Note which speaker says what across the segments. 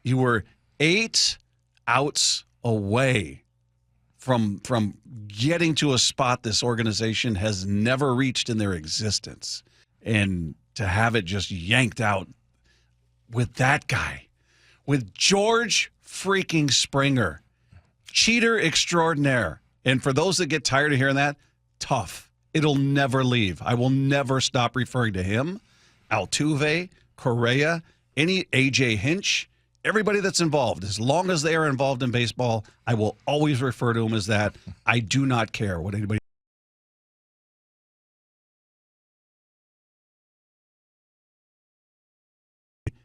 Speaker 1: You were 8 outs away from getting to a spot this organization has never reached in their existence. And to have it just yanked out with that guy, with George freaking Springer, cheater extraordinaire. And for those that get tired of hearing that, tough. It'll never leave. I will never stop referring to him, Altuve, Correa, any AJ Hinch, everybody that's involved. As long as they are involved in baseball, I will always refer to him as that. I do not care what anybody.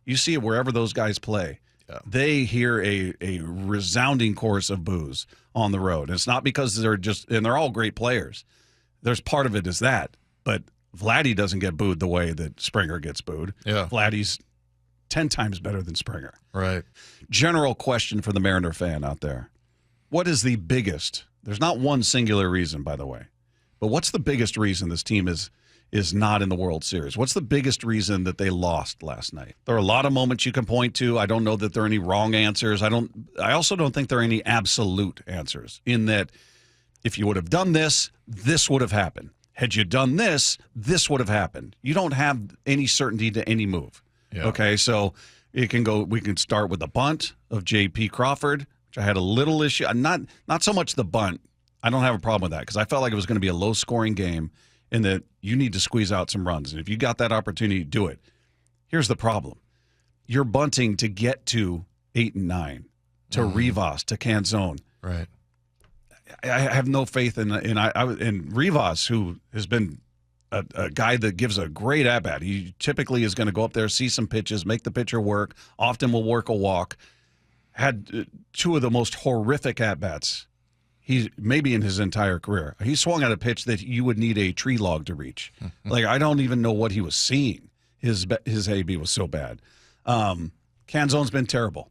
Speaker 1: You see it wherever those guys play. Yeah. They hear a resounding chorus of boos on the road. And it's not because they're and they're all great players. There's part of it is that. But Vladdy doesn't get booed the way that Springer gets booed.
Speaker 2: Yeah.
Speaker 1: Vladdy's 10 times better than Springer.
Speaker 2: Right.
Speaker 1: General question for the Mariner fan out there. What is the biggest? There's not one singular reason, by the way. But what's the biggest reason this team is not in the World Series? What's the biggest reason that they lost last night? There are a lot of moments you can point to. I don't know that there are any wrong answers. I also don't think there are any absolute answers in that if you would have done this, this would have happened. Had you done this, this would have happened. You don't have any certainty to any move. Yeah. Okay, so we can start with the bunt of J.P. Crawford, which I had a little issue. Not so much the bunt. I don't have a problem with that because I felt like it was going to be a low-scoring game and that you need to squeeze out some runs. And if you got that opportunity, do it. Here's the problem. You're bunting to get to 8 and 9, to Rivas, to Canzone.
Speaker 2: Right.
Speaker 1: I have no faith in Rivas, who has been a guy that gives a great at-bat. He typically is going to go up there, see some pitches, make the pitcher work, often will work a walk. Had 2 of the most horrific at-bats maybe in his entire career. He swung at a pitch that you would need a tree log to reach. Like, I don't even know what he was seeing. His AB was so bad. Canzone's been terrible.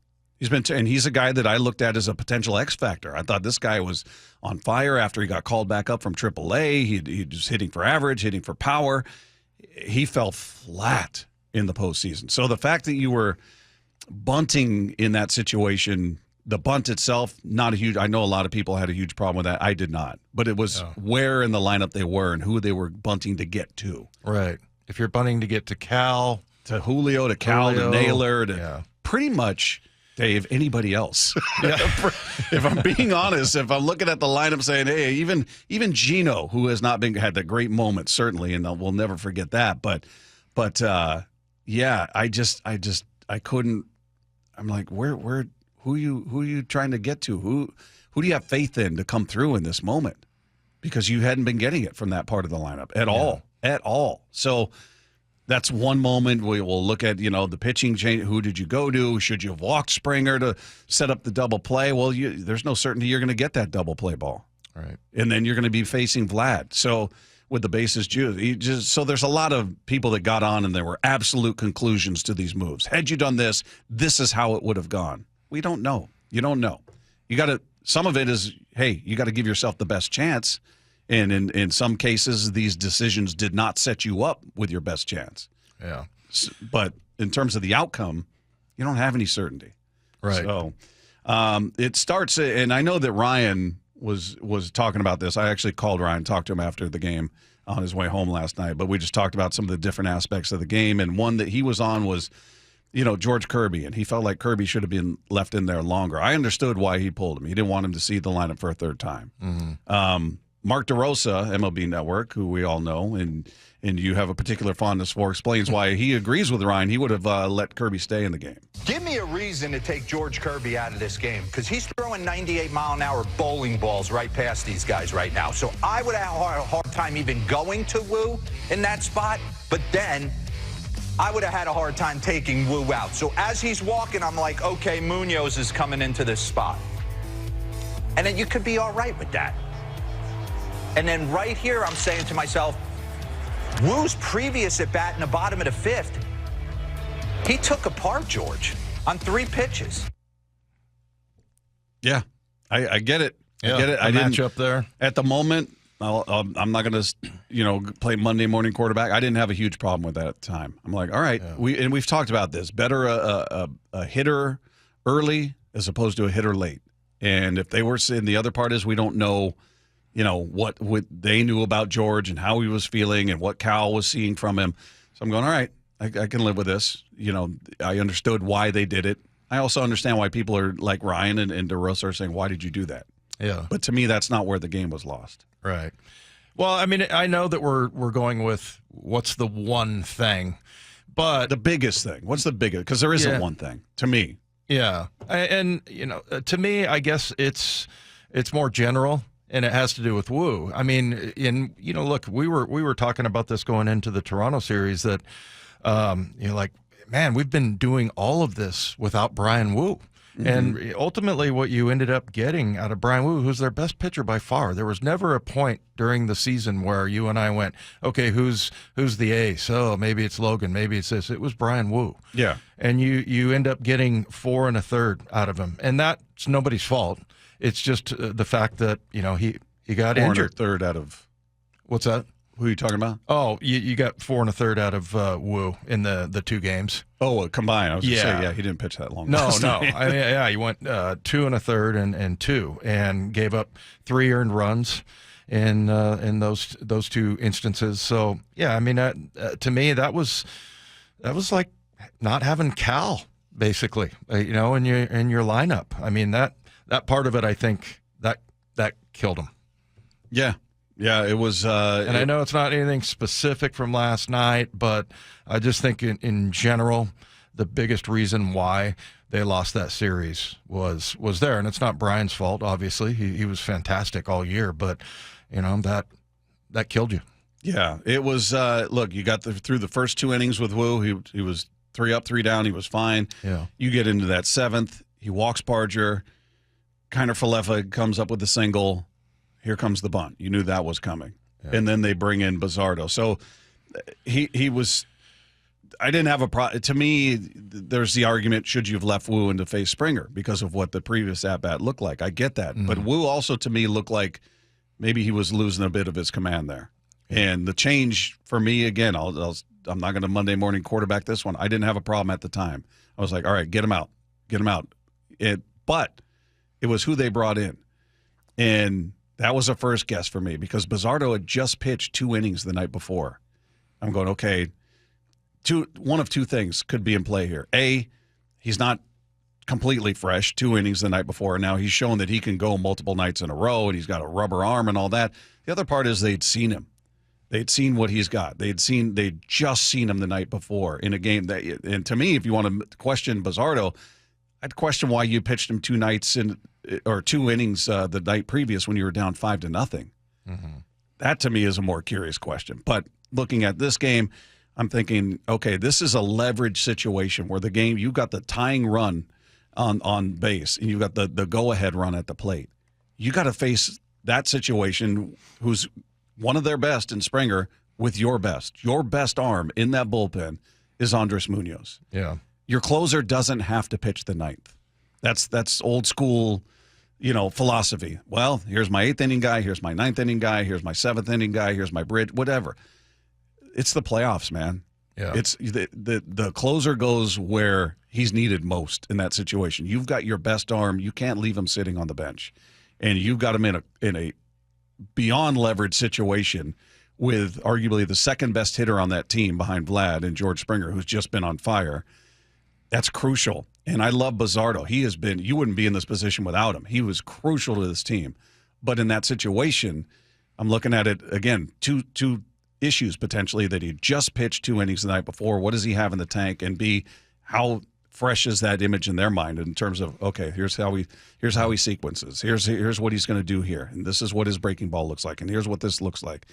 Speaker 1: And he's a guy that I looked at as a potential X factor. I thought this guy was on fire after he got called back up from AAA. He was hitting for average, hitting for power. He fell flat in the postseason. So the fact that you were bunting in that situation, the bunt itself, not a huge. I know a lot of people had a huge problem with that. I did not. But it was where in the lineup they were and who they were bunting to get to.
Speaker 2: Right. If you're bunting to get to Cal.
Speaker 1: To Julio, to Cal, to Naylor, to pretty much, Dave, anybody else. If I'm being honest, if I'm looking at the lineup saying, hey, even Gino, who has not had the great moment, certainly, and we'll never forget that. But yeah, I couldn't. I'm like, who are you trying to get to? Who do you have faith in to come through in this moment? Because you hadn't been getting it from that part of the lineup at all. So that's one moment we will look at, the pitching change. Who did you go to? Should you have walked Springer to set up the double play? Well, there's no certainty you're going to get that double play ball.
Speaker 2: Right. And
Speaker 1: then you're going to be facing Vlad. So with the bases due, so there's a lot of people that got on and there were absolute conclusions to these moves. Had you done this, this is how it would have gone. We don't know. You don't know. You got to. Some of it is, hey, you got to give yourself the best chance. And in some cases, these decisions did not set you up with your best chance.
Speaker 2: Yeah.
Speaker 1: But in terms of the outcome, you don't have any certainty.
Speaker 2: Right.
Speaker 1: So it starts, and I know that Ryan was talking about this. I actually called Ryan, talked to him after the game on his way home last night. But we just talked about some of the different aspects of the game. And one that he was on was, George Kirby, and he felt like Kirby should have been left in there longer. I understood why he pulled him. He didn't want him to see the lineup for a third time. Mm-hmm. Mark DeRosa, MLB Network, who we all know, and you have a particular fondness for, explains why he agrees with Ryan. He would have let Kirby stay in the game.
Speaker 3: Give me a reason to take George Kirby out of this game, because he's throwing 98-mile-an-hour bowling balls right past these guys right now. So I would have a hard time even going to Woo in that spot, but then I would have had a hard time taking Woo out. So as he's walking, I'm like, okay, Munoz is coming into this spot. And then you could be all right with that. And then right here, I'm saying to myself, Woo's previous at bat in the bottom of the 5th, he took apart George on 3 pitches.
Speaker 1: Yeah, I get it.
Speaker 2: Yeah,
Speaker 1: I get it. I didn't
Speaker 2: match up there
Speaker 1: at the moment. I'm not going to, play Monday morning quarterback. I didn't have a huge problem with that at the time. I'm like, all right, we've talked about this. Better a hitter early as opposed to a hitter late. And if they were in the other part is we don't know, what they knew about George and how he was feeling and what Cal was seeing from him. So I'm going, all right, I can live with this. I understood why they did it. I also understand why people are like Ryan and DeRosa are saying, why did you do that?
Speaker 2: Yeah.
Speaker 1: But to me, that's not where the game was lost.
Speaker 2: Right. Well, I mean, I know that we're going with what's the one thing, but
Speaker 1: The biggest thing. What's the biggest? Because there isn't one thing to me.
Speaker 2: yeah, and to me, I guess it's more general, and it has to do with Woo. I mean, look, we were talking about this going into the Toronto series that, like, man, we've been doing all of this without Bryan Woo. And ultimately what you ended up getting out of Bryan Woo, who's their best pitcher by far, there was never a point during the season where you and I went, okay, who's the ace? Oh, maybe it's Logan, maybe it's this. It was Bryan Woo.
Speaker 1: Yeah.
Speaker 2: And you end up getting 4 1/3 out of him. And that's nobody's fault. It's just the fact that, he got
Speaker 1: 4
Speaker 2: injured.
Speaker 1: 1/3 out of
Speaker 2: What's that?
Speaker 1: who are you talking about?
Speaker 2: Oh, you got 4 1/3 out of Woo in the 2 games.
Speaker 1: Oh, combined. I was going to
Speaker 2: Yeah.
Speaker 1: say, he didn't pitch that long.
Speaker 2: No.
Speaker 1: last night.
Speaker 2: I mean, yeah, he went 2 1/3 and 2, and gave up 3 earned runs in those 2 instances. So yeah, I mean, to me, that was like not having Cal basically, in your lineup. I mean, that part of it, I think that killed him.
Speaker 1: Yeah. Yeah, it was.
Speaker 2: And I know it's not anything specific from last night, but I just think in general, the biggest reason why they lost that series was there. And it's not Brian's fault, obviously. He was fantastic all year, but, that killed you.
Speaker 1: Yeah, it was. Look, you got through the first 2 innings with Woo. He was 3 up, 3 down. He was fine.
Speaker 2: Yeah.
Speaker 1: You get into that 7th. He walks Barger. Kiner Falefa comes up with the single. Here comes the bunt. You knew that was coming. Yeah. And then they bring in Bazardo. So he was – I didn't have a problem. To me, there's the argument, should you have left Woo in to face Springer because of what the previous at-bat looked like. I get that. Mm-hmm. But Woo also, to me, looked like maybe he was losing a bit of his command there. Yeah. And the change for me, again, I'm not going to Monday morning quarterback this one. I didn't have a problem at the time. I was like, all right, get him out. Get him out. But it was who they brought in. And – that was a first guess for me because Bazardo had just pitched 2 innings the night before. I'm going, okay, one of 2 things could be in play here. A, he's not completely fresh, 2 innings the night before, and now he's shown that he can go multiple nights in a row, and he's got a rubber arm and all that. The other part is they'd seen him. They'd seen what he's got. They'd just seen him the night before in a game. And to me, if you want to question Bazardo, I'd question why you pitched him 2 nights or 2 innings the night previous when you were down 5-0. Mm-hmm. That to me is a more curious question. But looking at this game, I'm thinking, okay, this is a leverage situation where the game, you got the tying run on base and you got the go-ahead run at the plate. You got to face that situation who's one of their best in Springer with your best. Your best arm in that bullpen is Andres Munoz.
Speaker 2: Yeah.
Speaker 1: Your closer doesn't have to pitch the 9th. That's old school, philosophy. Well, here's my 8th inning guy. Here's my 9th inning guy. Here's my 7th inning guy. Here's my bridge. Whatever. It's the playoffs, man.
Speaker 2: Yeah.
Speaker 1: It's the closer goes where he's needed most in that situation. You've got your best arm. You can't leave him sitting on the bench, and you've got him in a beyond leverage situation with arguably the second best hitter on that team behind Vlad and George Springer, who's just been on fire. That's crucial. And I love Bazardo. He has been, you wouldn't be in this position without him. He was crucial to this team. But in that situation, I'm looking at it, again, two issues potentially that he just pitched 2 innings the night before. What does he have in the tank? And B, how fresh is that image in their mind in terms of, okay, here's how he sequences. Here's what he's going to do here. And this is what his breaking ball looks like. And here's what this looks like.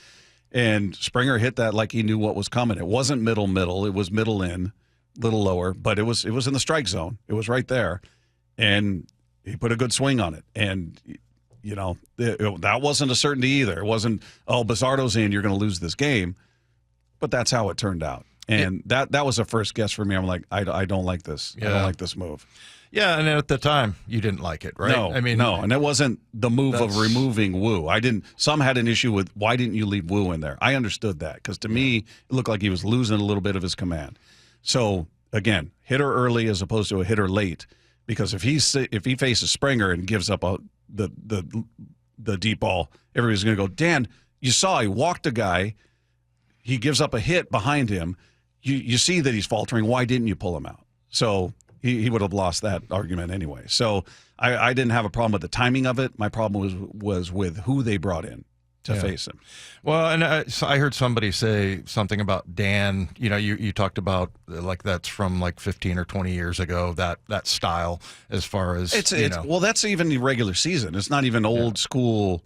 Speaker 1: And Springer hit that like he knew what was coming. It wasn't middle. It was middle in. Little lower, but it was in the strike zone. It was right there, and he put a good swing on it. And that wasn't a certainty either. It wasn't, Bazardo's in, you're going to lose this game. But that's how it turned out. And that was a first guess for me. I'm like, I don't like this.
Speaker 2: Yeah.
Speaker 1: I don't like this move.
Speaker 2: Yeah, and at the time you didn't like it, right?
Speaker 1: No, and it wasn't the move of removing Woo. Some had an issue with why didn't you leave Woo in there? I understood that because to me it looked like he was losing a little bit of his command. So, again, hitter early as opposed to a hitter late. because if he faces Springer and gives up the deep ball, everybody's going to go, Dan, you saw he walked a guy, he gives up a hit behind him. You see that he's faltering. Why didn't you pull him out? So he would have lost that argument anyway. So I didn't have a problem with the timing of it. My problem was with who they brought in to face him.
Speaker 2: Well, and I heard somebody say something about Dan. You talked about like that's from like 15 or 20 years ago, that style as far as
Speaker 1: well, that's even the regular season. It's not even old school.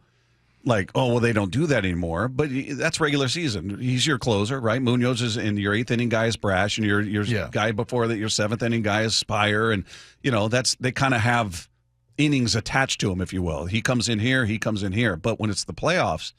Speaker 1: Like, oh, well, they don't do that anymore. But that's regular season. He's your closer, right? Munoz is in your 8th inning guy is Brash, and your guy before that, your 7th inning guy is Spire, and they kind of have innings attached to him, if you will. He comes in here, he comes in here. But when it's the playoffs,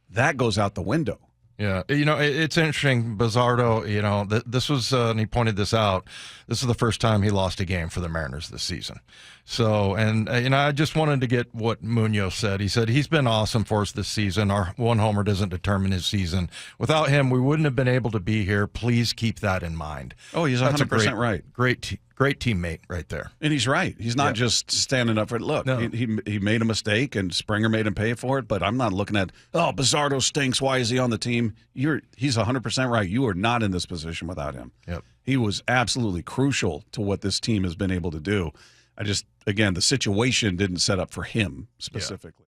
Speaker 1: that goes out the window.
Speaker 2: Yeah, it's interesting. Bazardo, this was, and he pointed this out, this is the first time he lost a game for the Mariners this season. So, and I just wanted to get what Munoz said. He said, he's been awesome for us this season. Our one homer doesn't determine his season. Without him, we wouldn't have been able to be here. Please keep that in mind.
Speaker 1: Oh, he's 100% right.
Speaker 2: Great teammate right there.
Speaker 1: And he's right. He's not just standing up for it. Look,
Speaker 2: no.
Speaker 1: he made a mistake, and Springer made him pay for it, but I'm not looking at, Bazardo stinks. Why is he on the team? He's 100% right. You are not in this position without him.
Speaker 2: Yep.
Speaker 1: He was absolutely crucial to what this team has been able to do. Again, the situation didn't set up for him specifically.